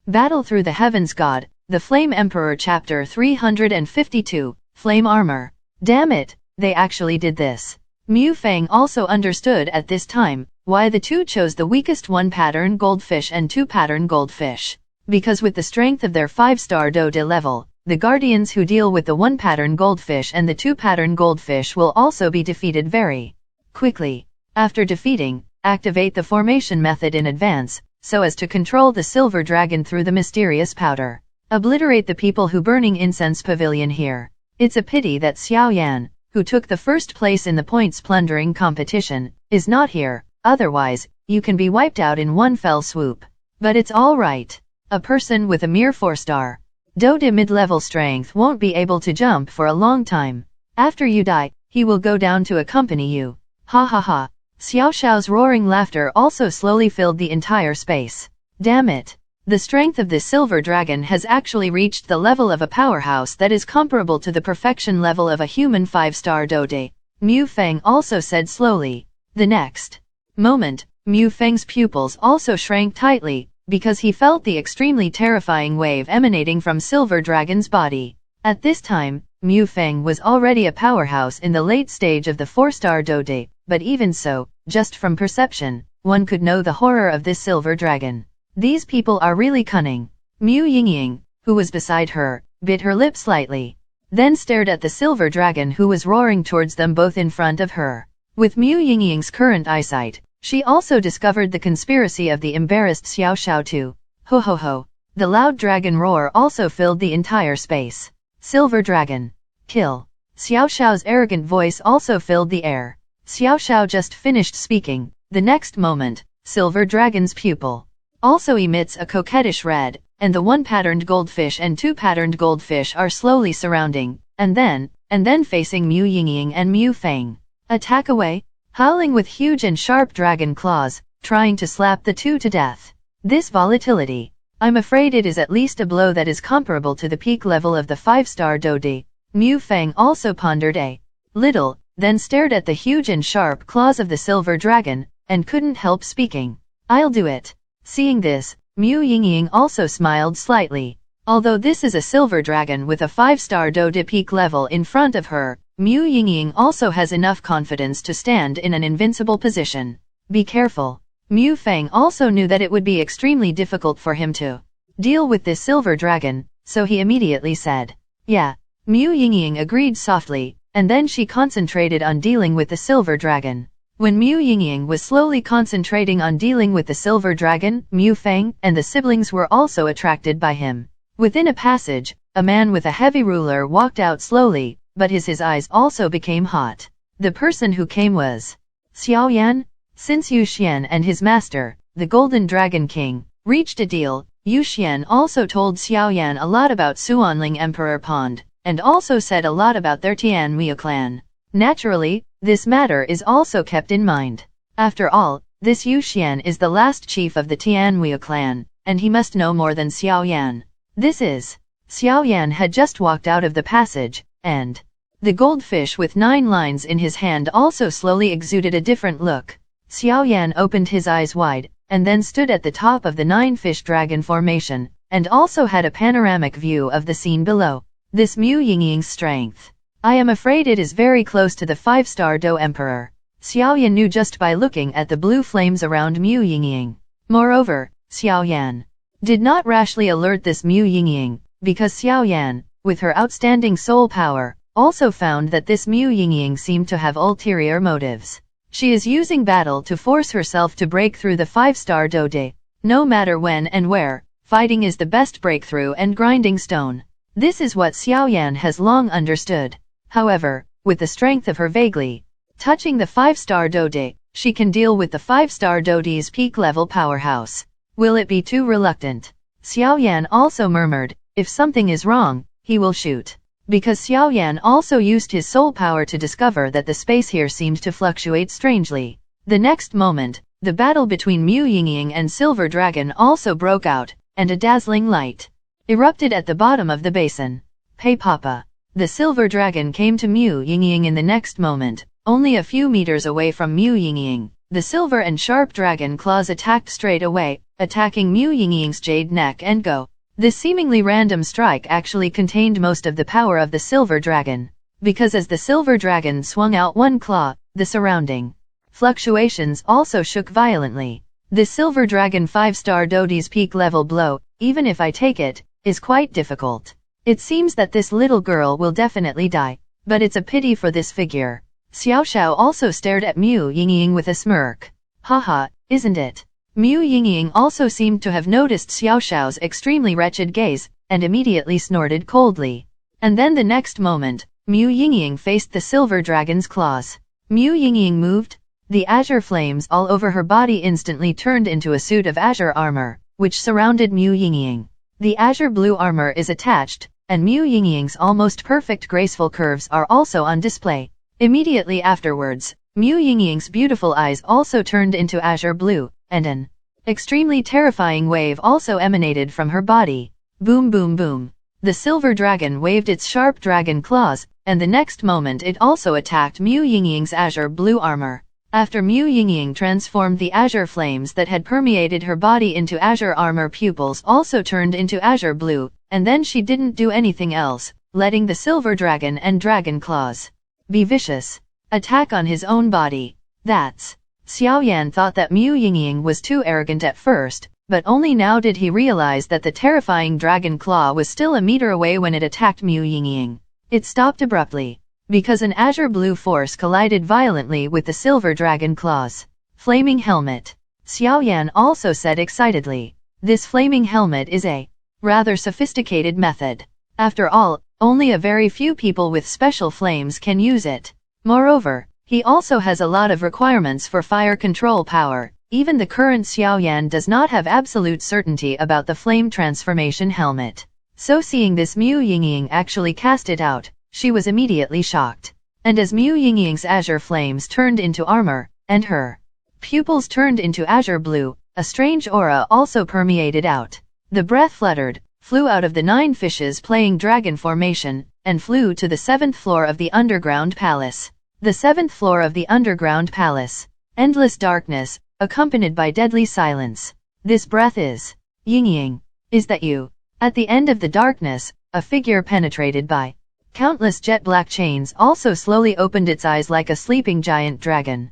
Battle Through the Heavens God, the Flame Emperor Chapter 352, Flame Armor. Damn it, they actually did this. Mu Feng also understood at this time why the two chose the weakest 1-pattern goldfish and 2-pattern goldfish. Because with the strength of their 5-star Dode level, the guardians who deal with the 1-pattern goldfish and the 2-pattern goldfish will also be defeated very quickly. After defeating, activate the formation method in advance, so as to control the silver dragon through the mysterious powder. Obliterate the people who burning incense pavilion here. It's a pity that Xiao Yan, who took the first place in the points plundering competition, is not here, otherwise, you can be wiped out in one fell swoop. But it's alright. A person with a mere 4-star Dode mid-level strength won't be able to jump for a long time. After you die, he will go down to accompany you. Ha ha ha. Xiao Xiao's roaring laughter also slowly filled the entire space. Damn it. The strength of this silver dragon has actually reached the level of a powerhouse that is comparable to the perfection level of a human 5-star Dode. Mu Feng also said slowly. The next moment, Mu Feng's pupils also shrank tightly, because he felt the extremely terrifying wave emanating from Silver Dragon's body. At this time, Mu Feng was already a powerhouse in the late stage of the 4-star Dode, but even so, just from perception, one could know the horror of this silver dragon. These people are really cunning. Mu Yingying, who was beside her, bit her lip slightly, then stared at the silver dragon who was roaring towards them both in front of her. With Mu Yingying's current eyesight, she also discovered the conspiracy of the embarrassed Xiao Xiao too. Ho ho ho. The loud dragon roar also filled the entire space. Silver dragon. Kill. Xiao Xiao's arrogant voice also filled the air. Xiao Xiao just finished speaking. The next moment, Silver Dragon's pupil also emits a coquettish red, and the 1-patterned goldfish and 2-patterned goldfish are slowly surrounding, and then facing Mu Yingying and Mu Feng. Attack away. Howling with huge and sharp dragon claws, trying to slap the two to death. This volatility. I'm afraid it is at least a blow that is comparable to the peak level of the 5-star Dode. Mu Feng also pondered a little, then stared at the huge and sharp claws of the silver dragon, and couldn't help speaking. I'll do it. Seeing this, Mu Yingying also smiled slightly. Although this is a silver dragon with a 5-star Dode peak level in front of her, Mu Yingying also has enough confidence to stand in an invincible position. Be careful. Mu Feng also knew that it would be extremely difficult for him to deal with this silver dragon, so he immediately said, yeah. Mu Yingying agreed softly, and then she concentrated on dealing with the silver dragon. When Mu Yingying was slowly concentrating on dealing with the silver dragon, Mu Feng and the siblings were also attracted by him. Within a passage, a man with a heavy ruler walked out slowly, but his eyes also became hot. The person who came was Xiao Yan. Since Yu Xian and his master, the Golden Dragon King, reached a deal, Yu Xian also told Xiao Yan a lot about Suanling Emperor Pond, and also said a lot about their Tianmui clan. Naturally, this matter is also kept in mind. After all, this Yu Xian is the last chief of the Tianmui clan, and he must know more than Xiao Yan. This is. Xiao Yan had just walked out of the passage, and the goldfish with 9 lines in his hand also slowly exuded a different look. Xiao Yan opened his eyes wide, and then stood at the top of the 9-fish dragon formation, and also had a panoramic view of the scene below. This Mu Yingying's strength. I am afraid it is very close to the 5-star Do Emperor. Xiao Yan knew just by looking at the blue flames around Mu Yingying. Moreover, Xiao Yan did not rashly alert this Mu Yingying, because Xiao Yan, with her outstanding soul power, also found that this Mu Yingying seemed to have ulterior motives. She is using battle to force herself to break through the 5-star Dode. No matter when and where, fighting is the best breakthrough and grinding stone. This is what Xiao Yan has long understood. However, with the strength of her vaguely touching the 5-star Dode, she can deal with the 5-star Dode's peak level powerhouse. Will it be too reluctant? Xiao Yan also murmured, if something is wrong, he will shoot. Because Xiao Yan also used his soul power to discover that the space here seemed to fluctuate strangely. The next moment, the battle between Mu Yingying and Silver Dragon also broke out, and a dazzling light erupted at the bottom of the basin. Hey Papa! The Silver Dragon came to Mu Yingying in the next moment, only a few meters away from Mu Yingying. the silver and sharp dragon claws attacked straight away, attacking Mu Yingying's jade neck and go. This seemingly random strike actually contained most of the power of the silver dragon, because as the silver dragon swung out one claw, the surrounding fluctuations also shook violently. This silver dragon 5-star Dote's peak level blow, even if I take it, is quite difficult. It seems that this little girl will definitely die, but it's a pity for this figure. Xiao also stared at Mu Yingying with a smirk. Haha, isn't it? Mu Yingying also seemed to have noticed Xiao's extremely wretched gaze, and immediately snorted coldly. And then the next moment, Mu Yingying faced the silver dragon's claws. Mu Yingying moved. The azure flames all over her body instantly turned into a suit of azure armor, which surrounded Mu Yingying. The azure blue armor is attached, and Mu Yingying's almost perfect graceful curves are also on display. Immediately afterwards, Mu Yingying's beautiful eyes also turned into azure blue, and an extremely terrifying wave also emanated from her body. Boom boom boom. The silver dragon waved its sharp dragon claws, and the next moment it also attacked Mu Yingying's azure blue armor. After Mu Yingying transformed, the azure flames that had permeated her body into azure armor pupils also turned into azure blue, and then she didn't do anything else, letting the silver dragon and dragon claws be vicious attack on his own body. That's Xiao Yan thought that Mu Yingying was too arrogant at first, but only now did he realize that the terrifying dragon claw was still a meter away when it attacked Mu Yingying. It stopped abruptly, because an azure blue force collided violently with the silver dragon claws. Flaming helmet. Xiao Yan also said excitedly. This flaming helmet is a rather sophisticated method. After all, only a very few people with special flames can use it. Moreover, he also has a lot of requirements for fire control power. Even the current Xiao Yan does not have absolute certainty about the flame transformation helmet. So seeing this, Mu Yingying actually cast it out. She was immediately shocked. And as Mu Yingying's azure flames turned into armor, and her pupils turned into azure blue, a strange aura also permeated out. The breath fluttered, flew out of the 9 fishes playing dragon formation, and flew to the 7th floor of the underground palace. The 7th floor of the underground palace. Endless darkness, accompanied by deadly silence. This breath is Yingying. Is that you? At the end of the darkness, a figure penetrated by countless jet black chains also slowly opened its eyes like a sleeping giant dragon.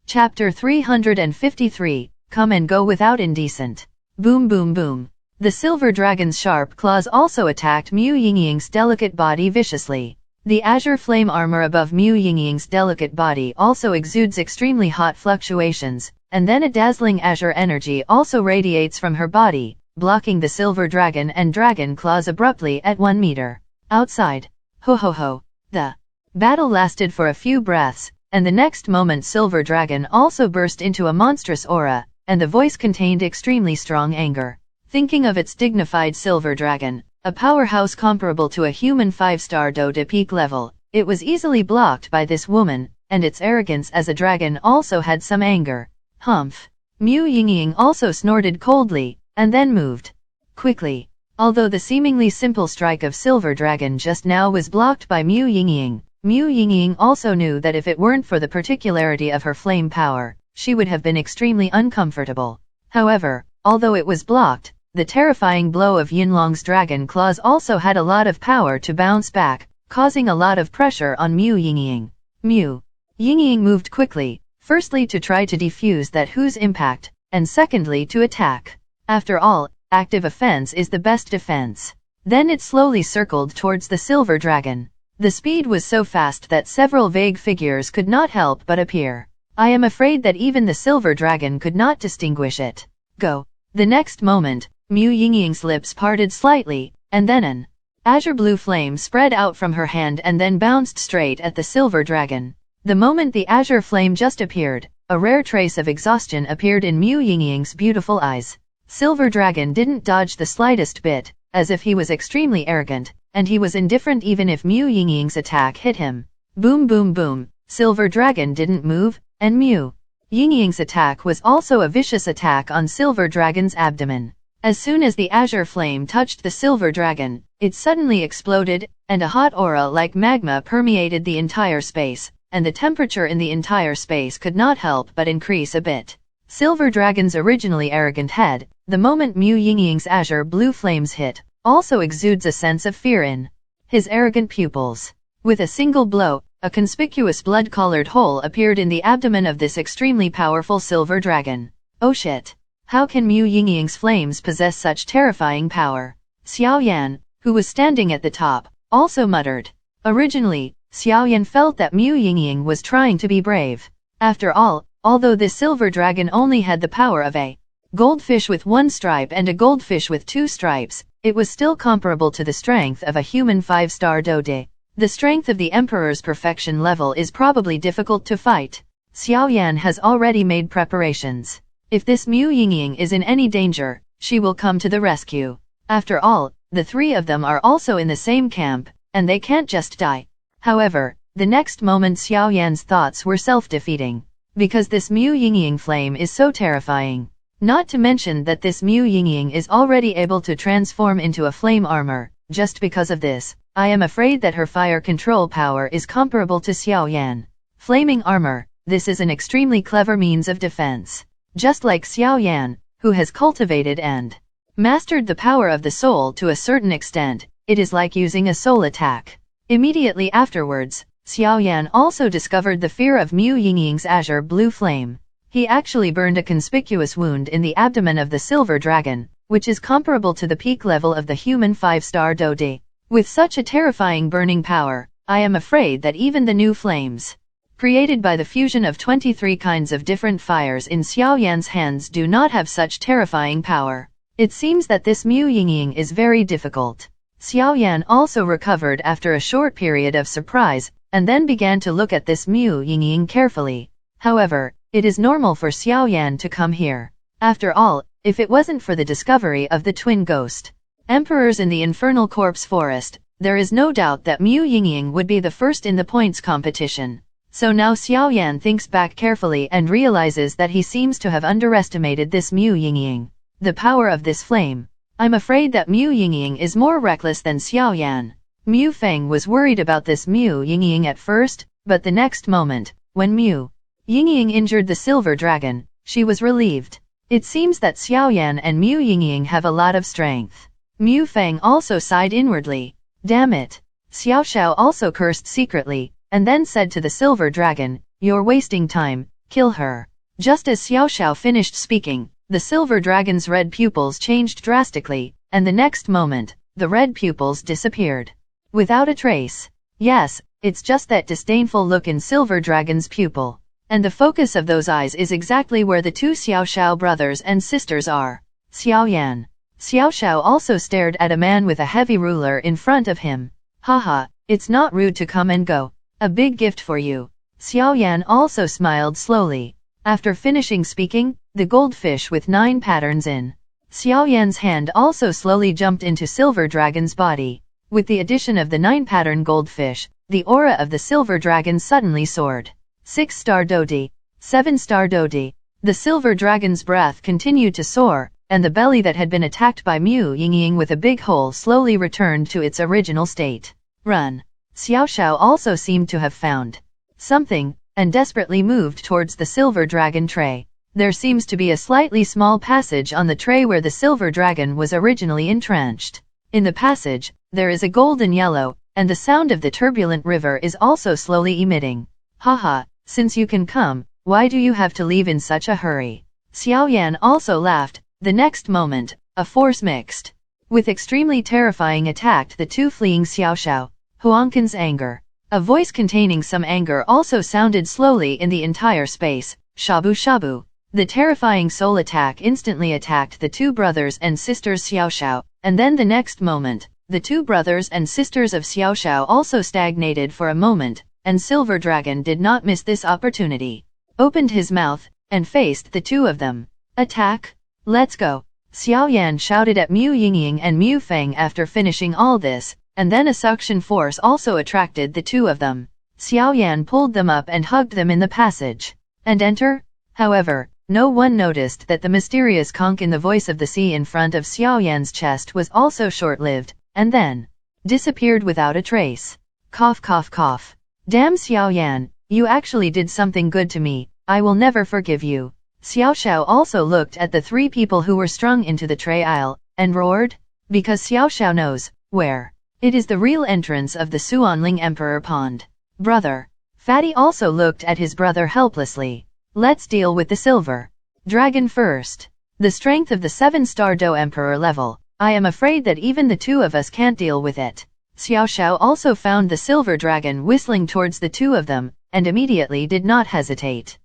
Chapter 353, Come and Go Without Indecent. Boom boom boom. The silver dragon's sharp claws also attacked Mu Yingying's delicate body viciously. The azure flame armor above Mu Yingying's delicate body also exudes extremely hot fluctuations, and then a dazzling azure energy also radiates from her body, blocking the silver dragon and dragon claws abruptly at 1 meter. Outside. Ho ho ho. The battle lasted for a few breaths, and the next moment silver dragon also burst into a monstrous aura, and the voice contained extremely strong anger. Thinking of its dignified silver dragon, a powerhouse comparable to a human 5-star Dote peak level, it was easily blocked by this woman, and its arrogance as a dragon also had some anger. Humph. Mu Yingying also snorted coldly, and then moved quickly. Although the seemingly simple strike of silver dragon just now was blocked by Mu Yingying also knew that if it weren't for the particularity of her flame power, she would have been extremely uncomfortable. However, although it was blocked, the terrifying blow of Yinlong's dragon claws also had a lot of power to bounce back, causing a lot of pressure on Mu Yingying. Mu Yingying moved quickly, firstly to try to defuse that Hu's impact, and secondly to attack. After all, active offense is the best defense. Then it slowly circled towards the silver dragon. The speed was so fast that several vague figures could not help but appear. I am afraid that even the silver dragon could not distinguish it. Go. The next moment, Mu Yingying's lips parted slightly, and then an azure blue flame spread out from her hand and then bounced straight at the silver dragon. The moment the azure flame just appeared, a rare trace of exhaustion appeared in Mu Yingying's beautiful eyes. Silver dragon didn't dodge the slightest bit, as if he was extremely arrogant, and he was indifferent even if Mu Yingying's attack hit him. Boom boom boom. Silver dragon didn't move, and Mu Yingying's attack was also a vicious attack on silver dragon's abdomen. As soon as the azure flame touched the silver dragon, it suddenly exploded, and a hot aura like magma permeated the entire space, and the temperature in the entire space could not help but increase a bit. Silver Dragon's originally arrogant head, the moment Mu Yingying's azure blue flames hit, also exudes a sense of fear in his arrogant pupils. With a single blow, a conspicuous blood-colored hole appeared in the abdomen of this extremely powerful silver dragon. Oh shit! How can Mu Yingying's flames possess such terrifying power? Xiao Yan, who was standing at the top, also muttered. Originally, Xiao Yan felt that Mu Yingying was trying to be brave. After all, although this silver dragon only had the power of a goldfish with 1 stripe and a goldfish with 2 stripes, it was still comparable to the strength of a human 5-star Dode. The strength of the Emperor's perfection level is probably difficult to fight. Xiao Yan has already made preparations. If this Mu Yingying is in any danger, she will come to the rescue. After all, the 3 of them are also in the same camp, and they can't just die. However, the next moment Xiao Yan's thoughts were self-defeating. Because this Mu Yingying flame is so terrifying. Not to mention that this Mu Yingying is already able to transform into a flame armor. Just because of this, I am afraid that her fire control power is comparable to Xiao Yan. Flaming armor, this is an extremely clever means of defense. Just like Xiao Yan, who has cultivated and mastered the power of the soul to a certain extent, it is like using a soul attack. Immediately afterwards, Xiao Yan also discovered the fear of Mu Yingying's azure blue flame. He actually burned a conspicuous wound in the abdomen of the silver dragon, which is comparable to the peak level of the human 5-star Dode. With such a terrifying burning power, I am afraid that even the new flames, created by the fusion of 23 kinds of different fires in Xiao Yan's hands, do not have such terrifying power. It seems that this Mu Yingying is very difficult. Xiao Yan also recovered after a short period of surprise, and then began to look at this Mu Yingying carefully. However, it is normal for Xiao Yan to come here. After all, if it wasn't for the discovery of the twin ghost emperors in the infernal corpse forest, there is no doubt that Mu Yingying would be the first in the points competition. So now Xiao Yan thinks back carefully and realizes that he seems to have underestimated this Mu Yingying. The power of this flame. I'm afraid that Mu Yingying is more reckless than Xiao Yan. Mu Feng was worried about this Mu Yingying at first, but the next moment, when Mu Yingying injured the silver dragon, she was relieved. It seems that Xiao Yan and Mu Yingying have a lot of strength. Mu Feng also sighed inwardly. Damn it. Xiao Xiao also cursed secretly, and then said to the silver dragon, "You're wasting time, kill her." Just as Xiao Xiao finished speaking, the silver dragon's red pupils changed drastically, and the next moment, the red pupils disappeared. Without a trace. Yes, it's just that disdainful look in silver dragon's pupil. And the focus of those eyes is exactly where the 2 Xiao Xiao brothers and sisters are. Xiao Yan. Xiao Xiao also stared at a man with a heavy ruler in front of him. Haha, it's not rude to come and go. A big gift for you. Xiao Yan also smiled slowly. After finishing speaking, the goldfish with 9 patterns in Xiao Yan's hand also slowly jumped into silver dragon's body. With the addition of the 9-pattern goldfish, the aura of the silver dragon suddenly soared. 6-star Dode. 7-star Dode. The silver dragon's breath continued to soar, and the belly that had been attacked by Mu Yingying with a big hole slowly returned to its original state. Run. Xiao Xiao also seemed to have found something, and desperately moved towards the silver dragon tray. There seems to be a slightly small passage on the tray where the silver dragon was originally entrenched. In the passage, there is a golden yellow, and the sound of the turbulent river is also slowly emitting. Haha, since you can come, why do you have to leave in such a hurry? Xiao Yan also laughed. The next moment, a force mixed with extremely terrifying attacked the 2 fleeing Xiao Xiao. Huangqin's anger. A voice containing some anger also sounded slowly in the entire space. Shabu Shabu. The terrifying soul attack instantly attacked the 2 brothers and sisters Xiao Xiao, and then the next moment, the 2 brothers and sisters of Xiao Xiao also stagnated for a moment, and Silver Dragon did not miss this opportunity. Opened his mouth, and faced the 2 of them. Attack! Let's go! Xiao Yan shouted at Mu Yingying and Mu Feng after finishing all this, and then a suction force also attracted the 2 of them. Xiao Yan pulled them up and hugged them in the passage. And enter? However, no one noticed that the mysterious conch in the voice of the sea in front of Xiao Yan's chest was also short-lived, and then disappeared without a trace. Cough cough cough. Damn Xiao Yan, you actually did something good to me, I will never forgive you. Xiao also looked at the three people who were strung into the tray aisle, and roared, because Xiao knows where it is the real entrance of the Xuanling Emperor Pond. Brother. Fatty also looked at his brother helplessly. Let's deal with the silver dragon first. The strength of the 7-star Do Emperor level. I am afraid that even the two of us can't deal with it. Xiao also found the silver dragon whistling towards the two of them, and immediately did not hesitate.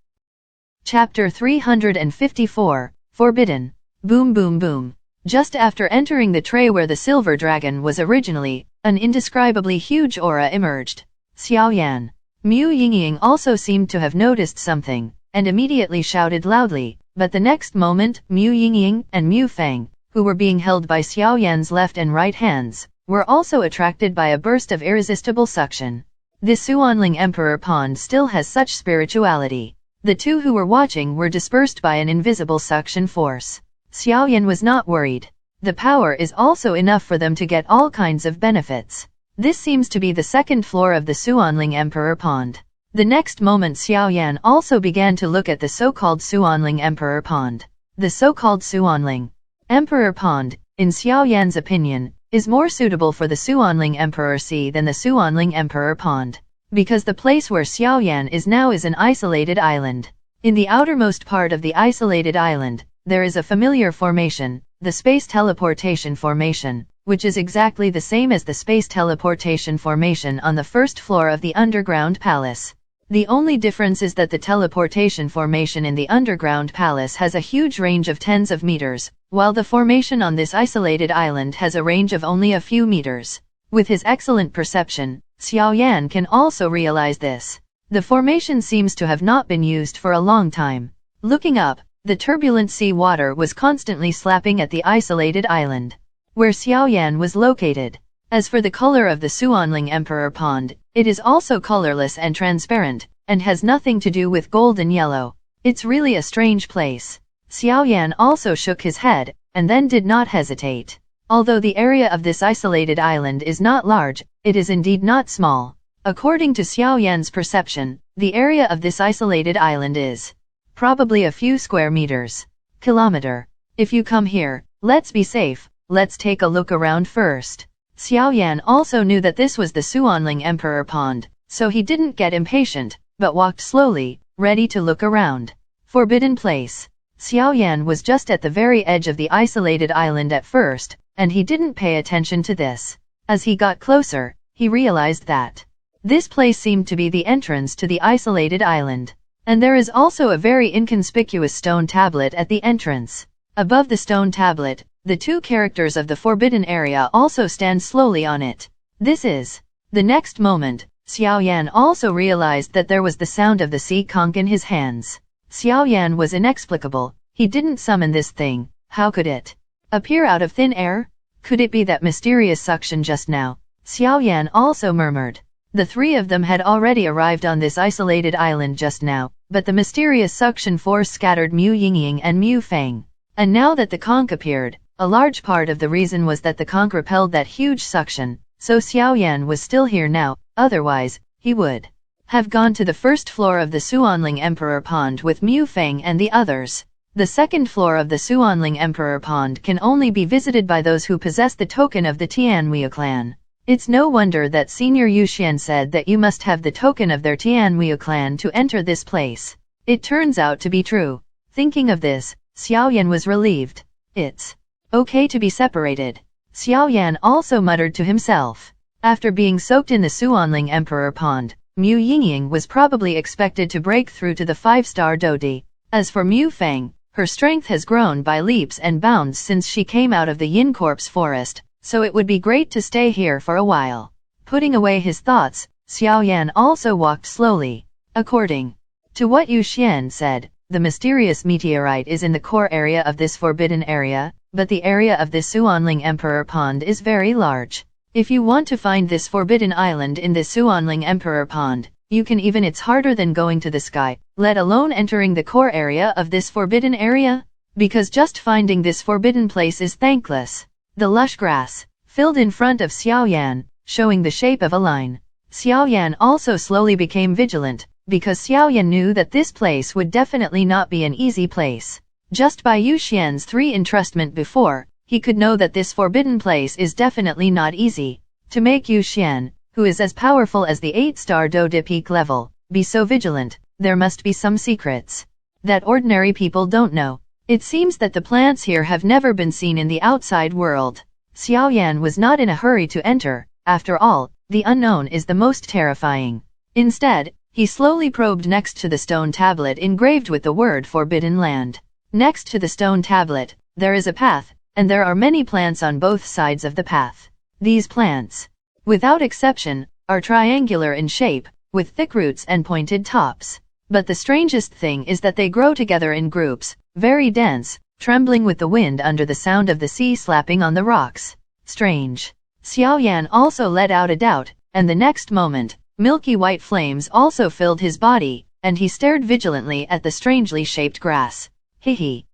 Chapter 354, Forbidden. Boom boom boom. Just after entering the tray where the silver dragon was originally, an indescribably huge aura emerged. Xiao Yan. Mu Yingying also seemed to have noticed something, and immediately shouted loudly, but the next moment, Mu Yingying and Mu Feng, who were being held by Xiao Yan's left and right hands, were also attracted by a burst of irresistible suction. This Xuanling Emperor Pond still has such spirituality. The two who were watching were dispersed by an invisible suction force. Xiao Yan was not worried. The power is also enough for them to get all kinds of benefits. This seems to be the second floor of the Xuanling Emperor Pond. The next moment Xiao Yan also began to look at the so-called Xuanling Emperor Pond. The so-called Xuanling Emperor Pond, in Xiao Yan's opinion, is more suitable for the Xuanling Emperor Sea than the Xuanling Emperor Pond, because the place where Xiao Yan is now is an isolated island. In the outermost part of the isolated island, there is a familiar formation, the Space Teleportation Formation, which is exactly the same as the Space Teleportation Formation on the first floor of the Underground Palace. The only difference is that the teleportation formation in the Underground Palace has a huge range of tens of meters, while the formation on this isolated island has a range of only a few meters. With his excellent perception, Xiao Yan can also realize this. The formation seems to have not been used for a long time. Looking up, the turbulent sea water was constantly slapping at the isolated island, where Xiao Yan was located. As for the color of the Xuanling Emperor Pond, it is also colorless and transparent, and has nothing to do with golden yellow. It's really a strange place. Xiao Yan also shook his head, and then did not hesitate. Although the area of this isolated island is not large, it is indeed not small. According to Xiao Yan's perception, the area of this isolated island is probably a few square meters. Kilometer. If you come here, let's be safe, let's take a look around first. Xiao Yan also knew that this was the Xuanling Emperor Pond, so he didn't get impatient, but walked slowly, ready to look around. Forbidden place. Xiao Yan was just at the very edge of the isolated island at first, and he didn't pay attention to this. As he got closer, he realized that this place seemed to be the entrance to the isolated island. And there is also a very inconspicuous stone tablet at the entrance. Above the stone tablet, the two characters of the forbidden area also stand slowly on it. This is. The next moment, Xiao Yan also realized that there was the sound of the sea conch in his hands. Xiao Yan was inexplicable. He didn't summon this thing. How could it appear out of thin air? Could it be that mysterious suction just now? Xiao Yan also murmured. The three of them had already arrived on this isolated island just now, but the mysterious suction force scattered Mu Yingying and Mu Feng. And now that the conch appeared, a large part of the reason was that the conch repelled that huge suction, so Xiao Yan was still here now, otherwise, he would have gone to the first floor of the Xuanling Emperor Pond with Mu Feng and the others. The second floor of the Xuanling Emperor Pond can only be visited by those who possess the token of the Tianhui clan. It's no wonder that Senior Yuxian said that you must have the token of their Tianhui clan to enter this place. It turns out to be true. Thinking of this, Xiao Yan was relieved. It's okay to be separated. Xiao Yan also muttered to himself. After being soaked in the Xuanling Emperor Pond, Mu Yingying was probably expected to break through to the 5-star Dodi. As for Mu Feng, her strength has grown by leaps and bounds since she came out of the Yin Corpse forest, so it would be great to stay here for a while. Putting away his thoughts, Xiao Yan also walked slowly. According to what Yu Xian said, the mysterious meteorite is in the core area of this forbidden area, but the area of this Xuanling Emperor Pond is very large. If you want to find this forbidden island in this Xuanling Emperor Pond, you can even it's harder than going to the sky, let alone entering the core area of this forbidden area, because just finding this forbidden place is thankless. The lush grass, filled in front of Xiao Yan, showing the shape of a line. Xiao Yan also slowly became vigilant, because Xiao Yan knew that this place would definitely not be an easy place. Just by Yu Xian's 3 entrustment before, he could know that this forbidden place is definitely not easy. To make Yu Xian, who is as powerful as the 8-star Do De peak level, be so vigilant, there must be some secrets that ordinary people don't know. It seems that the plants here have never been seen in the outside world. Xiao Yan was not in a hurry to enter. After all, the unknown is the most terrifying. Instead, he slowly probed next to the stone tablet engraved with the word Forbidden Land. Next to the stone tablet, there is a path, and there are many plants on both sides of the path. These plants, without exception, are triangular in shape, with thick roots and pointed tops. But the strangest thing is that they grow together in groups, very dense, trembling with the wind under the sound of the sea slapping on the rocks. Strange. Xiao Yan also let out a doubt, and the next moment, milky white flames also filled his body, and he stared vigilantly at the strangely shaped grass. He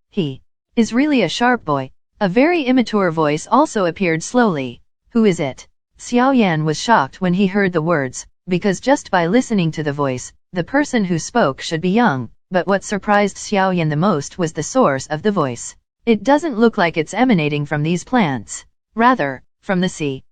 is really a sharp boy. A very immature voice also appeared slowly. Who is it? Xiao Yan was shocked when he heard the words, because just by listening to the voice, the person who spoke should be young, but what surprised Xiao Yan the most was the source of the voice. It doesn't look like it's emanating from these plants. Rather, from the sea.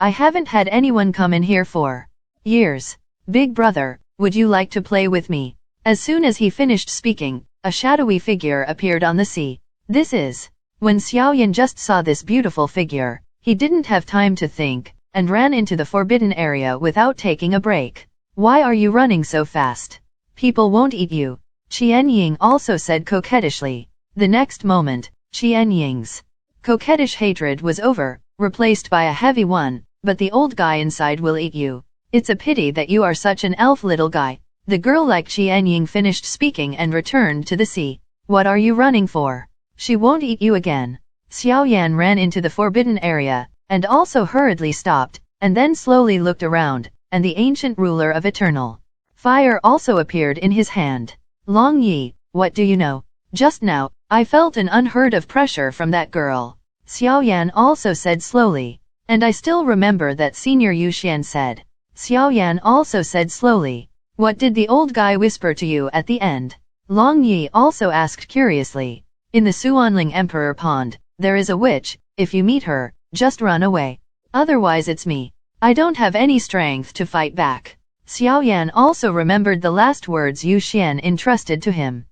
I haven't had anyone come in here for years. Big brother, would you like to play with me? As soon as he finished speaking, a shadowy figure appeared on the sea. This is. When Xiao Yan just saw this beautiful figure, he didn't have time to think, and ran into the forbidden area without taking a break. Why are you running so fast? People won't eat you. Yingying also said coquettishly. The next moment, Yingying's coquettish hatred was over, replaced by a heavy one, but the old guy inside will eat you. It's a pity that you are such an elf little guy. The girl like Yingying finished speaking and returned to the sea. What are you running for? She won't eat you again. Xiao Yan ran into the forbidden area, and also hurriedly stopped, and then slowly looked around, and the ancient ruler of eternal fire also appeared in his hand. Long Yi, what do you know? Just now, I felt an unheard of pressure from that girl. Xiao Yan also said slowly. And I still remember that Senior Yu Xian said. Xiao Yan also said slowly. What did the old guy whisper to you at the end? Long Yi also asked curiously. In the Xuanling Emperor Pond, there is a witch. If you meet her, just run away. Otherwise it's me. I don't have any strength to fight back. Xiao Yan also remembered the last words Yu Xian entrusted to him.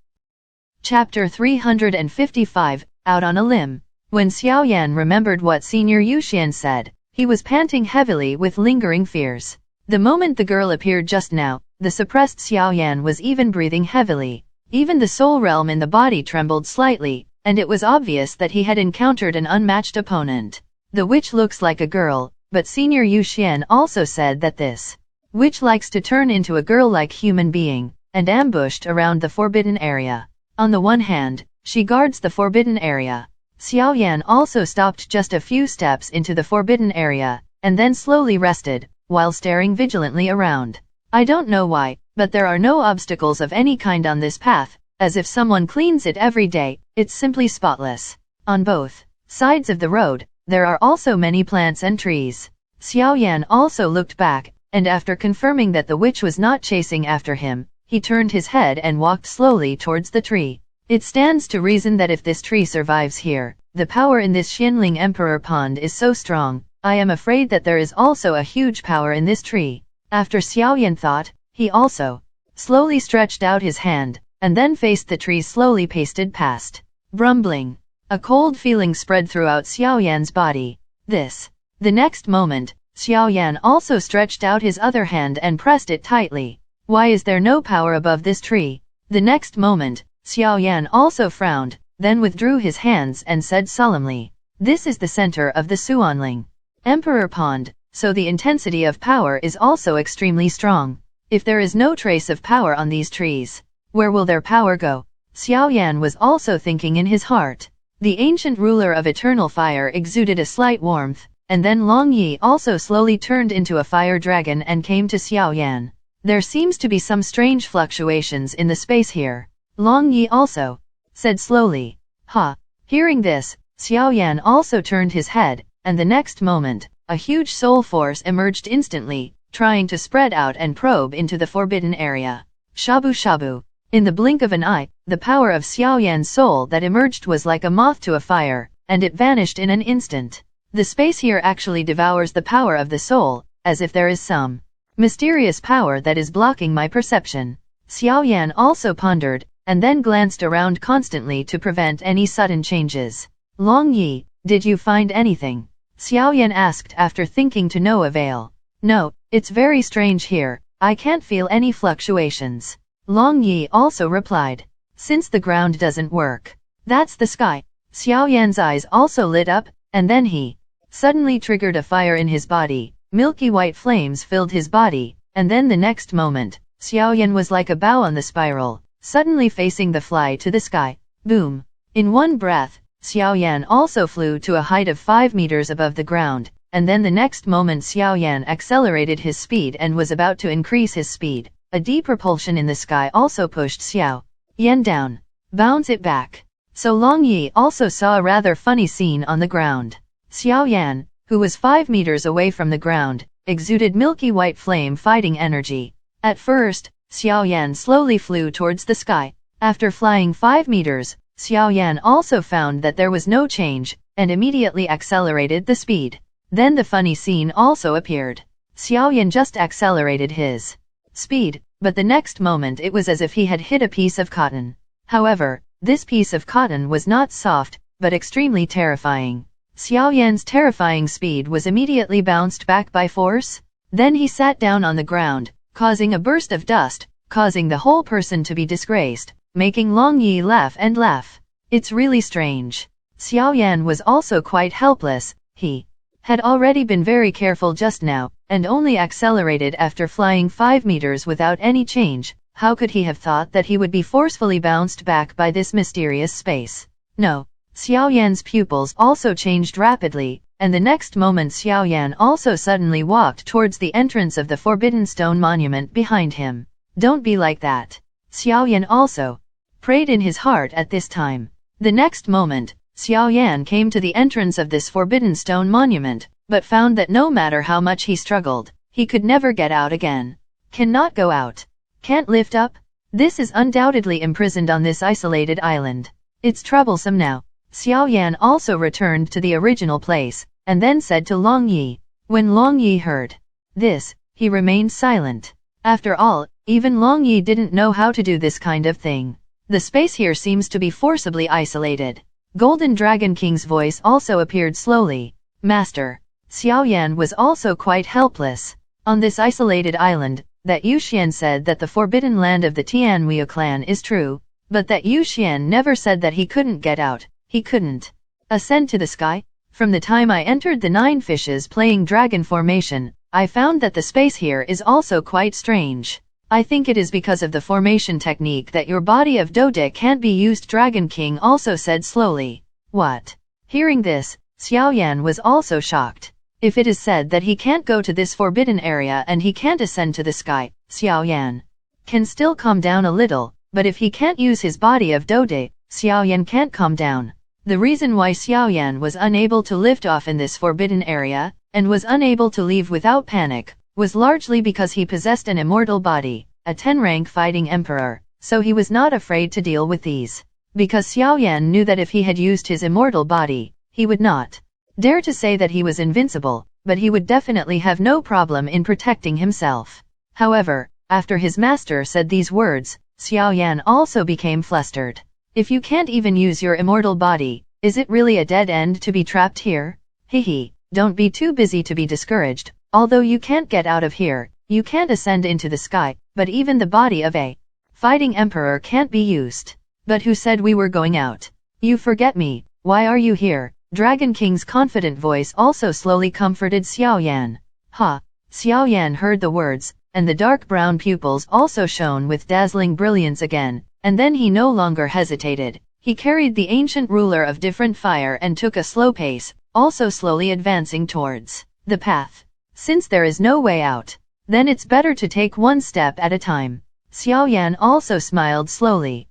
Chapter 355, Out on a Limb. When Xiao Yan remembered what Senior Yu Xian said, he was panting heavily with lingering fears. The moment the girl appeared just now, the suppressed Xiao Yan was even breathing heavily. Even the soul realm in the body trembled slightly, and it was obvious that he had encountered an unmatched opponent. The witch looks like a girl, but Senior Yu Xian also said that this witch likes to turn into a girl-like human being, and ambushed around the forbidden area. On the one hand, she guards the forbidden area. Xiao Yan also stopped just a few steps into the forbidden area, and then slowly rested, while staring vigilantly around. I don't know why, but there are no obstacles of any kind on this path, as if someone cleans it every day. It's simply spotless. On both sides of the road, there are also many plants and trees. Xiao Yan also looked back, and after confirming that the witch was not chasing after him, he turned his head and walked slowly towards the tree. It stands to reason that if this tree survives here, the power in this Xuanling Emperor Pond is so strong. I am afraid that there is also a huge power in this tree. After Xiao Yan thought, he also slowly stretched out his hand, and then faced the tree slowly pasted past. Brumbling. A cold feeling spread throughout Xiao Yan's body. The next moment, Xiao Yan also stretched out his other hand and pressed it tightly. Why is there no power above this tree? The next moment, Xiao Yan also frowned, then withdrew his hands and said solemnly, this is the center of the Xuanling Emperor Pond, so the intensity of power is also extremely strong. If there is no trace of power on these trees, where will their power go? Xiao Yan was also thinking in his heart. The ancient ruler of eternal fire exuded a slight warmth, and then Long Yi also slowly turned into a fire dragon and came to Xiao Yan. There seems to be some strange fluctuations in the space here. Long Yi also said slowly. Hearing this, Xiao Yan also turned his head, and the next moment, a huge soul force emerged instantly, trying to spread out and probe into the forbidden area. Shabu shabu. In the blink of an eye, the power of Xiao Yan's soul that emerged was like a moth to a fire, and it vanished in an instant. The space here actually devours the power of the soul, as if there is some mysterious power that is blocking my perception. Xiao Yan also pondered, and then glanced around constantly to prevent any sudden changes. Long Yi, did you find anything? Xiao Yan asked after thinking to no avail. No, it's very strange here, I can't feel any fluctuations. Long Yi also replied. Since the ground doesn't work. That's the sky. Xiao Yan's eyes also lit up, and then he suddenly triggered a fire in his body. Milky white flames filled his body, and then the next moment, Xiao Yan was like a bow on the spiral, suddenly facing the fly to the sky. Boom! In one breath, Xiao Yan also flew to a height of 5 meters above the ground, and then the next moment Xiao Yan accelerated his speed and was about to increase his speed. A deep propulsion in the sky also pushed Xiao Yan down. Bounce it back. So Long Yi also saw a rather funny scene on the ground. Xiao Yan, who was 5 meters away from the ground, exuded milky white flame fighting energy. At first, Xiao Yan slowly flew towards the sky. After flying 5 meters, Xiao Yan also found that there was no change, and immediately accelerated the speed. Then the funny scene also appeared. Xiao Yan just accelerated his speed, but the next moment it was as if he had hit a piece of cotton. However, this piece of cotton was not soft, but extremely terrifying. Xiao Yan's terrifying speed was immediately bounced back by force. Then he sat down on the ground, causing a burst of dust, causing the whole person to be disgraced, making Long Yi laugh and laugh. It's really strange. Xiao Yan was also quite helpless. He had already been very careful just now, and only accelerated after flying 5 meters without any change. How could he have thought that he would be forcefully bounced back by this mysterious space? No. Xiao Yan's pupils also changed rapidly, and the next moment Xiao Yan also suddenly walked towards the entrance of the forbidden stone monument behind him. Don't be like that. Xiao Yan also prayed in his heart at this time. The next moment, Xiao Yan came to the entrance of this forbidden stone monument, but found that no matter how much he struggled, he could never get out again. Cannot go out. Can't lift up? This is undoubtedly imprisoned on this isolated island. It's troublesome now. Xiao Yan also returned to the original place, and then said to Long Yi. When Long Yi heard this, he remained silent. After all, even Long Yi didn't know how to do this kind of thing. The space here seems to be forcibly isolated. Golden Dragon King's voice also appeared slowly. Master. Xiao Yan was also quite helpless. On this isolated island, that Yuxian said that the forbidden land of the Tianhui clan is true, but that Yuxian never said that he couldn't get out. He couldn't ascend to the sky. From the time I entered the 9 fishes playing dragon formation, I found that the space here is also quite strange. I think it is because of the formation technique that your body of Dode can't be used, Dragon King also said slowly. What? Hearing this, Xiao Yan was also shocked. If it is said that he can't go to this forbidden area and he can't ascend to the sky, Xiao Yan can still calm down a little, but if he can't use his body of Dode, Xiao Yan can't calm down. The reason why Xiao Yan was unable to lift off in this forbidden area, and was unable to leave without panic, was largely because he possessed an immortal body, a 10-rank fighting emperor, so he was not afraid to deal with these. Because Xiao Yan knew that if he had used his immortal body, he would not dare to say that he was invincible, but he would definitely have no problem in protecting himself. However, after his master said these words, Xiao Yan also became flustered. If you can't even use your immortal body, is it really a dead end to be trapped here? Hehe, don't be too busy to be discouraged. Although you can't get out of here, you can't ascend into the sky, but even the body of a fighting emperor can't be used. But who said we were going out? You forget me, why are you here? Dragon King's confident voice also slowly comforted Xiao Yan. Ha! Xiao Yan heard the words, and the dark brown pupils also shone with dazzling brilliance again, and then he no longer hesitated. He carried the ancient ruler of different fire and took a slow pace, also slowly advancing towards the path. Since there is no way out, then it's better to take one step at a time. Xiao Yan also smiled slowly.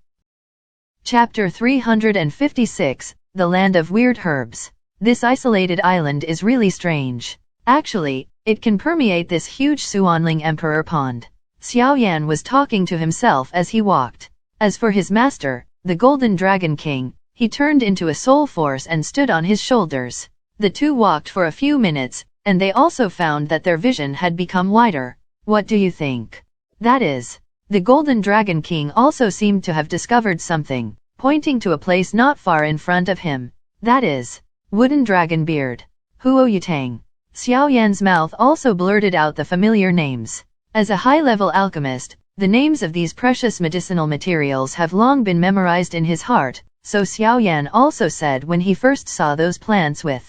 Chapter 356, The Land of Weird Herbs. This isolated island is really strange. Actually, It can permeate this huge Xuanling Emperor pond. Xiao Yan was talking to himself as he walked. As for his master, the Golden Dragon King, he turned into a soul force and stood on his shoulders. The two walked for a few minutes, and they also found that their vision had become wider. What do you think? That is. The Golden Dragon King also seemed to have discovered something, pointing to a place not far in front of him. That is. Wooden Dragon Beard. Huo Yutang. Xiao Yan's mouth also blurted out the familiar names. As a high-level alchemist, the names of these precious medicinal materials have long been memorized in his heart, so Xiao Yan also said when he first saw those plants with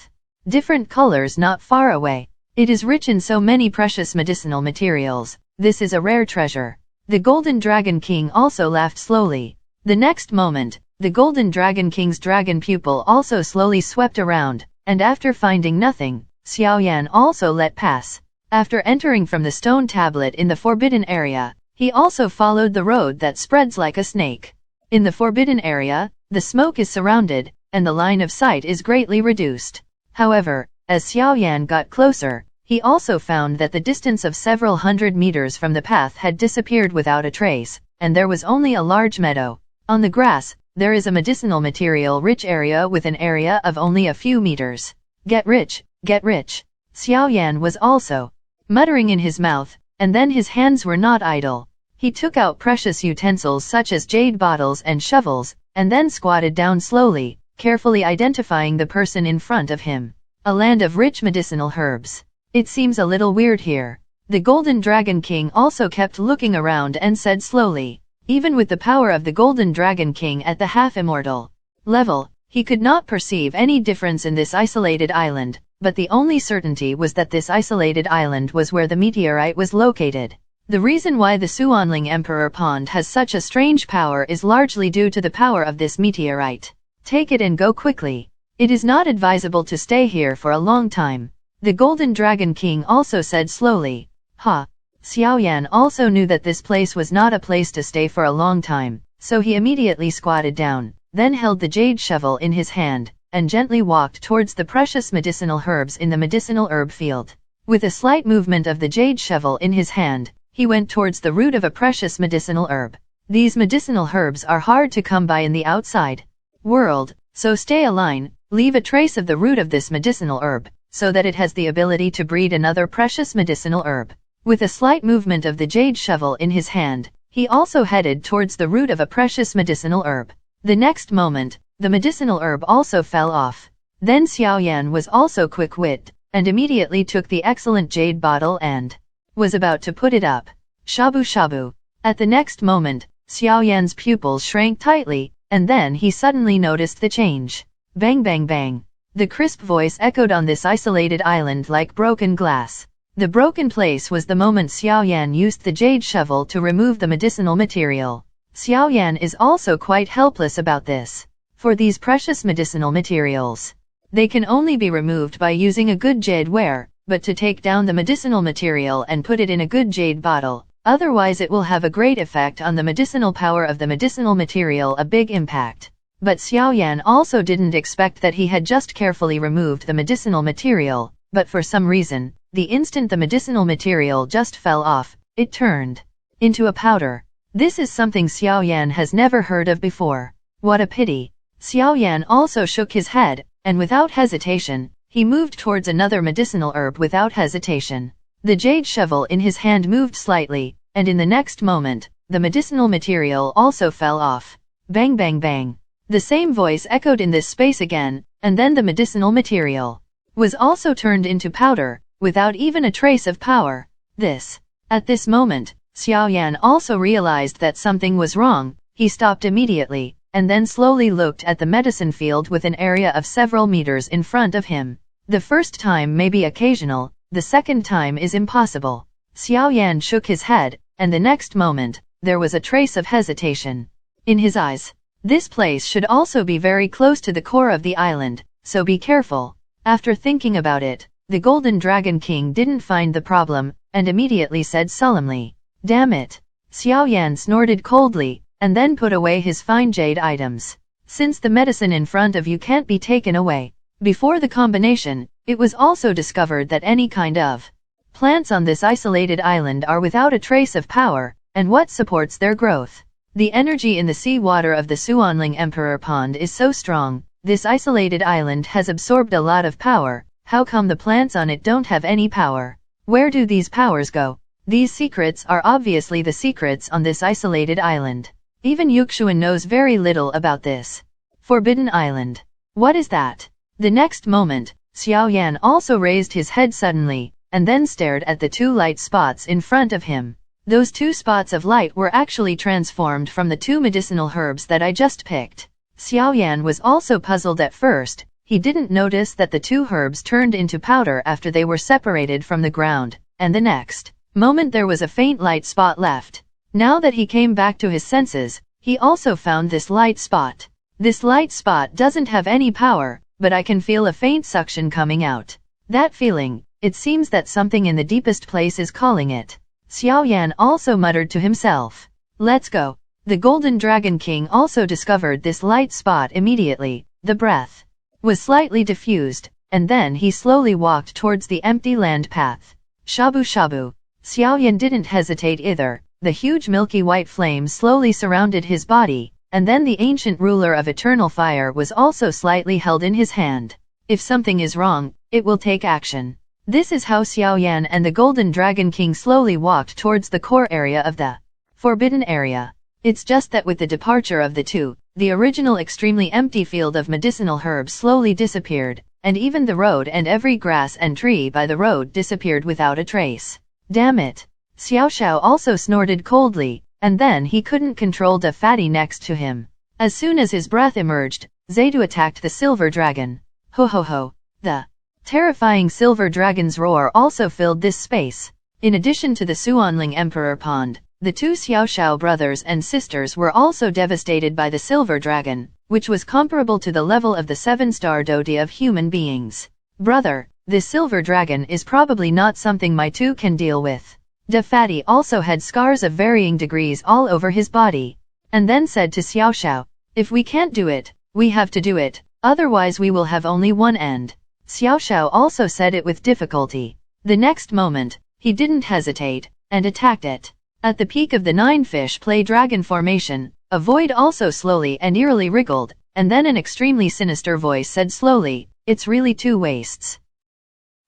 different colors not far away. It is rich in so many precious medicinal materials. This is a rare treasure. The Golden Dragon King also laughed slowly. The next moment, the Golden Dragon King's dragon pupil also slowly swept around, and after finding nothing, Xiao Yan also let pass. After entering from the stone tablet in the forbidden area, he also followed the road that spreads like a snake. In the forbidden area, the smoke is surrounded, and the line of sight is greatly reduced. However, as Xiao Yan got closer, he also found that the distance of several hundred meters from the path had disappeared without a trace, and there was only a large meadow. On the grass, there is a medicinal material-rich area with an area of only a few meters. Get rich, get rich. Xiao Yan was also muttering in his mouth, and then his hands were not idle. He took out precious utensils such as jade bottles and shovels, and then squatted down slowly, carefully identifying the person in front of him. A land of rich medicinal herbs. It seems a little weird here. The Golden Dragon King also kept looking around and said slowly. Even with the power of the Golden Dragon King at the half-immortal level, he could not perceive any difference in this isolated island, but the only certainty was that this isolated island was where the meteorite was located. The reason why the Xuanling Emperor Pond has such a strange power is largely due to the power of this meteorite. Take it and go quickly. It is not advisable to stay here for a long time. The Golden Dragon King also said slowly. Xiao Yan also knew that this place was not a place to stay for a long time, so he immediately squatted down, then held the jade shovel in his hand, and gently walked towards the precious medicinal herbs in the medicinal herb field. With a slight movement of the jade shovel in his hand, he went towards the root of a precious medicinal herb. These medicinal herbs are hard to come by in the outside world, so stay a line, leave a trace of the root of this medicinal herb, so that it has the ability to breed another precious medicinal herb. With a slight movement of the jade shovel in his hand, he also headed towards the root of a precious medicinal herb. The next moment, the medicinal herb also fell off. Then Xiao Yan was also quick-witted, and immediately took the excellent jade bottle and was about to put it up. Shabu shabu. At the next moment, Xiao Yan's pupils shrank tightly, and then he suddenly noticed the change. Bang bang bang. The crisp voice echoed on this isolated island like broken glass. The broken place was the moment Xiao Yan used the jade shovel to remove the medicinal material. Xiao Yan is also quite helpless about this. For these precious medicinal materials, they can only be removed by using a good jade ware, but to take down the medicinal material and put it in a good jade bottle, otherwise it will have a great effect on the medicinal power of the medicinal material, a big impact. But Xiao Yan also didn't expect that he had just carefully removed the medicinal material, but for some reason, the instant the medicinal material just fell off, it turned into a powder. This is something Xiao Yan has never heard of before. What a pity. Xiao Yan also shook his head, and without hesitation, he moved towards another medicinal herb without hesitation. The jade shovel in his hand moved slightly, and in the next moment, the medicinal material also fell off. Bang bang bang. The same voice echoed in this space again, and then the medicinal material was also turned into powder, without even a trace of power. At this moment, Xiao Yan also realized that something was wrong. He stopped immediately, and then slowly looked at the medicine field with an area of several meters in front of him. The first time may be occasional, the second time is impossible. Xiao Yan shook his head, and the next moment, there was a trace of hesitation in his eyes. This place should also be very close to the core of the island, so be careful. After thinking about it, the Golden Dragon King didn't find the problem, and immediately said solemnly, "Damn it." Xiao Yan snorted coldly, and then put away his fine jade items. Since the medicine in front of you can't be taken away before the combination, it was also discovered that any kind of Plants on this isolated island are without a trace of power, and what supports their growth? The energy in the seawater of the Xiaoyan Emperor Pond is so strong. This isolated island has absorbed a lot of power. How come the plants on it don't have any power? Where do these powers go? These secrets are obviously the secrets on this isolated island. Even Yuxuan knows very little about this. Forbidden Island. What is that? The next moment, Xiao Yan also raised his head suddenly, and then stared at the two light spots in front of him. Those two spots of light were actually transformed from the two medicinal herbs that I just picked. Xiao Yan was also puzzled at first. He didn't notice that the two herbs turned into powder after they were separated from the ground, and the next moment there was a faint light spot left. Now that he came back to his senses, he also found this light spot. This light spot doesn't have any power, but I can feel a faint suction coming out. That feeling, it seems that something in the deepest place is calling it. Xiao Yan also muttered to himself. Let's go. The Golden Dragon King also discovered this light spot immediately. The breath was slightly diffused, and then he slowly walked towards the empty land path. Shabu shabu. Xiao Yan didn't hesitate either. The huge milky white flame slowly surrounded his body, and then the ancient ruler of eternal fire was also slightly held in his hand. If something is wrong, it will take action. This is how Xiao Yan and the Golden Dragon King slowly walked towards the core area of the forbidden area. It's just that with the departure of the two, the original extremely empty field of medicinal herbs slowly disappeared, and even the road and every grass and tree by the road disappeared without a trace. Damn it! Xiao Xiao also snorted coldly, and then he couldn't control the fatty next to him. As soon as his breath emerged, Zaidu attacked the silver dragon. Ho ho ho! The terrifying silver dragon's roar also filled this space. In addition to the Xiaoyan Emperor Pond, the two Xiao Xiao brothers and sisters were also devastated by the silver dragon, which was comparable to the level of the 7-star deity of human beings. Brother, this silver dragon is probably not something my two can deal with. The fatty also had scars of varying degrees all over his body, and then said to Xiao Xiao, if we can't do it, we have to do it, otherwise we will have only one end. Xiao Xiao also said it with difficulty. The next moment, he didn't hesitate, and attacked it. At the peak of the 9-fish play dragon formation, a void also slowly and eerily wriggled, and then an extremely sinister voice said slowly, it's really two wastes.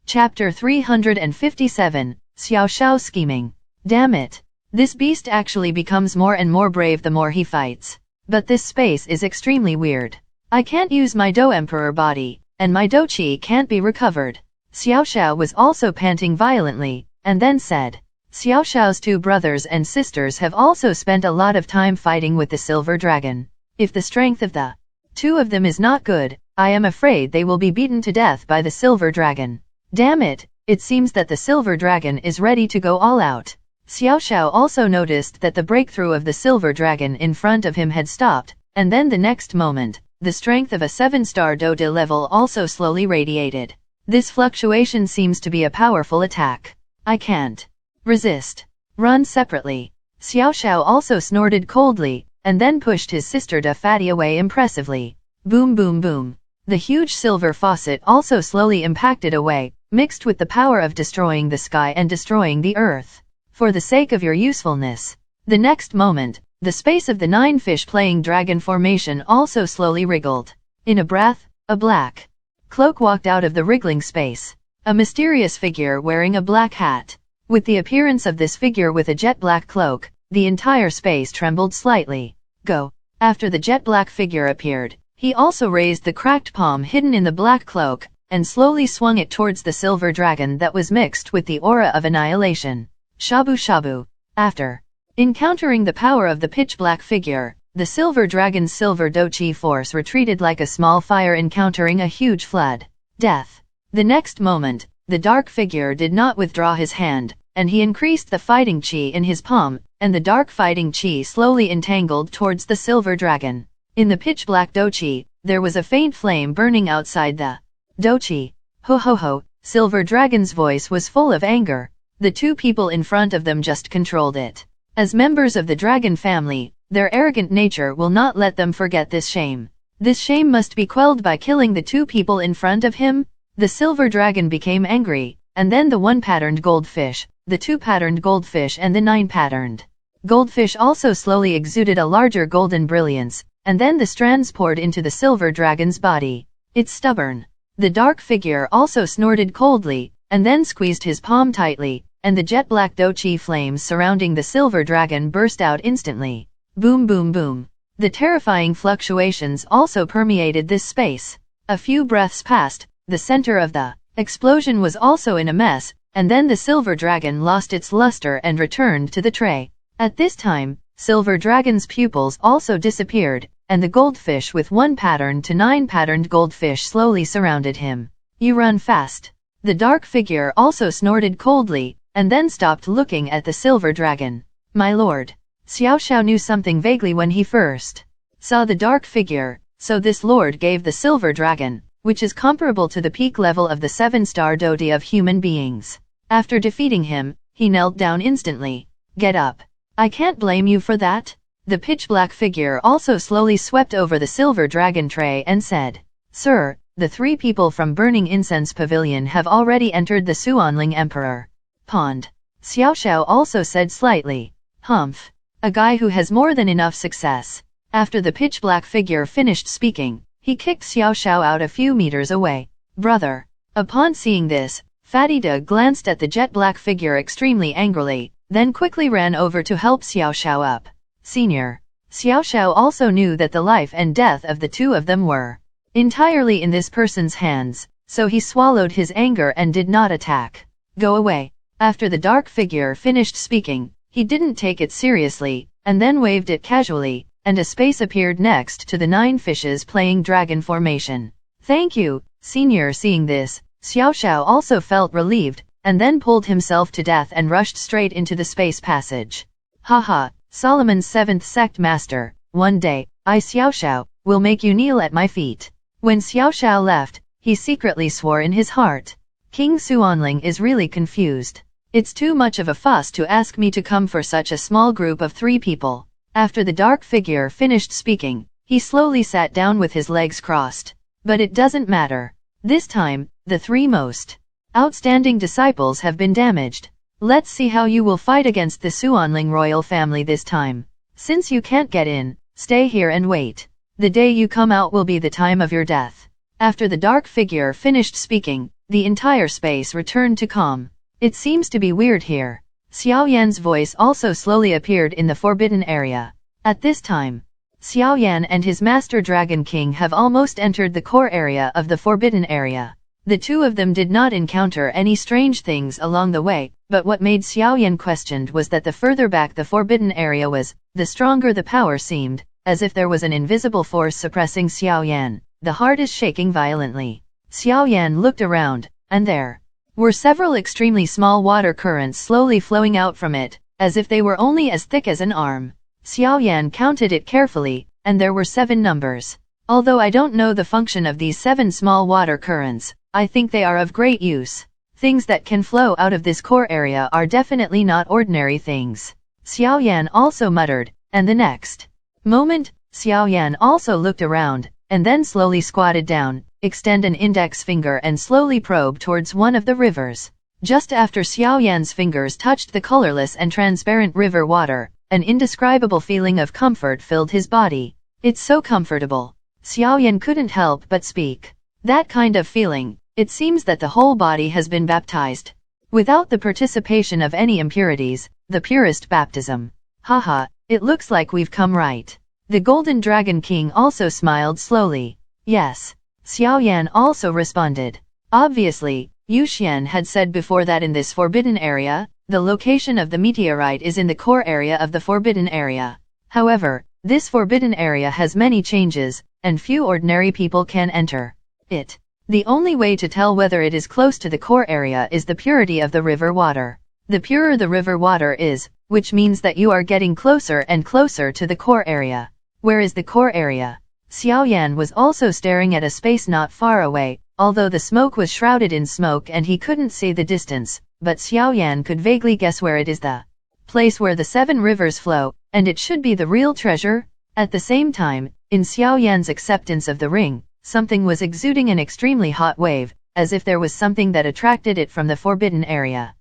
Chapter 357, Xiao Xiao scheming. Damn it. This beast actually becomes more and more brave the more he fights. But this space is extremely weird. I can't use my Do Emperor body, and my Do Chi can't be recovered. Xiao Xiao was also panting violently, and then said, Xiao Xiao's two brothers and sisters have also spent a lot of time fighting with the silver dragon. If the strength of the two of them is not good, I am afraid they will be beaten to death by the silver dragon. Damn it, it seems that the silver dragon is ready to go all out. Xiao Xiao also noticed that the breakthrough of the silver dragon in front of him had stopped, and then the next moment, the strength of a 7-star deity level also slowly radiated. This fluctuation seems to be a powerful attack. I can't resist. Run separately. Xiao Xiao also snorted coldly, and then pushed his sister Da Fatty away impressively. Boom boom boom. The huge silver faucet also slowly impacted away, mixed with the power of destroying the sky and destroying the earth. For the sake of your usefulness. The next moment, the space of the 9-fish playing dragon formation also slowly wriggled. In a breath, a black cloak walked out of the wriggling space. A mysterious figure wearing a black hat. With the appearance of this figure with a jet black cloak, the entire space trembled slightly. Go. After the jet black figure appeared, he also raised the cracked palm hidden in the black cloak, and slowly swung it towards the silver dragon that was mixed with the aura of annihilation. Shabu shabu. After encountering the power of the pitch-black figure, the silver dragon's silver dochi force retreated like a small fire encountering a huge flood. Death. The next moment, the dark figure did not withdraw his hand, and he increased the fighting chi in his palm, and the dark fighting chi slowly entangled towards the silver dragon. In the pitch-black dochi, there was a faint flame burning outside the dochi. Ho ho ho, Silver Dragon's voice was full of anger. The two people in front of them just controlled it. As members of the dragon family, their arrogant nature will not let them forget this shame. This shame must be quelled by killing the two people in front of him. The silver dragon became angry, and then the 1-patterned goldfish, the 2-patterned goldfish and the 9-patterned goldfish also slowly exuded a larger golden brilliance, and then the strands poured into the silver dragon's body. It's stubborn. The dark figure also snorted coldly, and then squeezed his palm tightly, and the jet black dochi flames surrounding the silver dragon burst out instantly. Boom boom boom. The terrifying fluctuations also permeated this space. A few breaths passed, the center of the explosion was also in a mess, and then the silver dragon lost its luster and returned to the tray. At this time, Silver Dragon's pupils also disappeared, and the goldfish with 1 to 9-patterned goldfish slowly surrounded him. You run fast. The dark figure also snorted coldly, and then stopped looking at the silver dragon. My lord. Xiao knew something vaguely when he first saw the dark figure, so this lord gave the silver dragon, which is comparable to the peak level of the 7-star deity of human beings. After defeating him, he knelt down instantly. Get up. I can't blame you for that. The pitch-black figure also slowly swept over the silver dragon tray and said, Sir, the 3 people from Burning Incense Pavilion have already entered the Xuanling Emperor Pond. Xiao also said slightly, Humph. A guy who has more than enough success. After the pitch-black figure finished speaking, he kicked Xiao out a few meters away. Brother. Upon seeing this, Fatty Doug glanced at the jet-black figure extremely angrily, then quickly ran over to help Xiao up. Senior. Xiao also knew that the life and death of the 2 of them were entirely in this person's hands, so he swallowed his anger and did not attack. Go away. After the dark figure finished speaking, he didn't take it seriously, and then waved it casually, and a space appeared next to the 9 fishes playing dragon formation. Thank you, Senior. Seeing this, Xiao also felt relieved, and then pulled himself to death and rushed straight into the space passage. Haha, Solomon's 7th sect master, one day, I Xiao will make you kneel at my feet. When Xiao left, he secretly swore in his heart. King Xuanling is really confused. It's too much of a fuss to ask me to come for such a small group of 3 people. After the dark figure finished speaking, he slowly sat down with his legs crossed. But it doesn't matter. This time, the 3 most outstanding disciples have been damaged. Let's see how you will fight against the Xuanling royal family this time. Since you can't get in, stay here and wait. The day you come out will be the time of your death. After the dark figure finished speaking, the entire space returned to calm. It seems to be weird here. Xiao Yan's voice also slowly appeared in the forbidden area. At this time, Xiao Yan and his Master Dragon King have almost entered the core area of the forbidden area. The 2 of them did not encounter any strange things along the way, but what made Xiao Yan questioned was that the further back the forbidden area was, the stronger the power seemed, as if there was an invisible force suppressing Xiao Yan. The heart is shaking violently. Xiao Yan looked around, and there were several extremely small water currents slowly flowing out from it, as if they were only as thick as an arm. Xiao Yan counted it carefully, and there were 7 numbers. Although I don't know the function of these 7 small water currents, I think they are of great use. Things that can flow out of this core area are definitely not ordinary things. Xiao Yan also muttered, and the next moment, Xiao Yan also looked around, and then slowly squatted down, extend an index finger and slowly probe towards one of the rivers. Just after Xiao Yan's fingers touched the colorless and transparent river water, an indescribable feeling of comfort filled his body. It's so comfortable. Xiao Yan couldn't help but speak. That kind of feeling, it seems that the whole body has been baptized. Without the participation of any impurities, the purest baptism. Haha, it looks like we've come right. The Golden Dragon King also smiled slowly. Yes. Xiao Yan also responded. Obviously, Yu Xian had said before that in this forbidden area, the location of the meteorite is in the core area of the forbidden area. However, this forbidden area has many changes, and few ordinary people can enter it. The only way to tell whether it is close to the core area is the purity of the river water. The purer the river water is, which means that you are getting closer and closer to the core area. Where is the core area? Xiao Yan was also staring at a space not far away, although the smoke was shrouded in smoke and he couldn't see the distance, but Xiao Yan could vaguely guess where it is, the place where the 7 rivers flow, and it should be the real treasure. At the same time, in Xiao Yan's acceptance of the ring, something was exuding an extremely hot wave, as if there was something that attracted it from the forbidden area.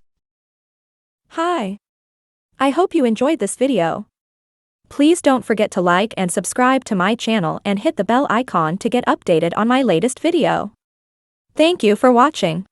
Hi. I hope you enjoyed this video. Please don't forget to like and subscribe to my channel and hit the bell icon to get updated on my latest video. Thank you for watching.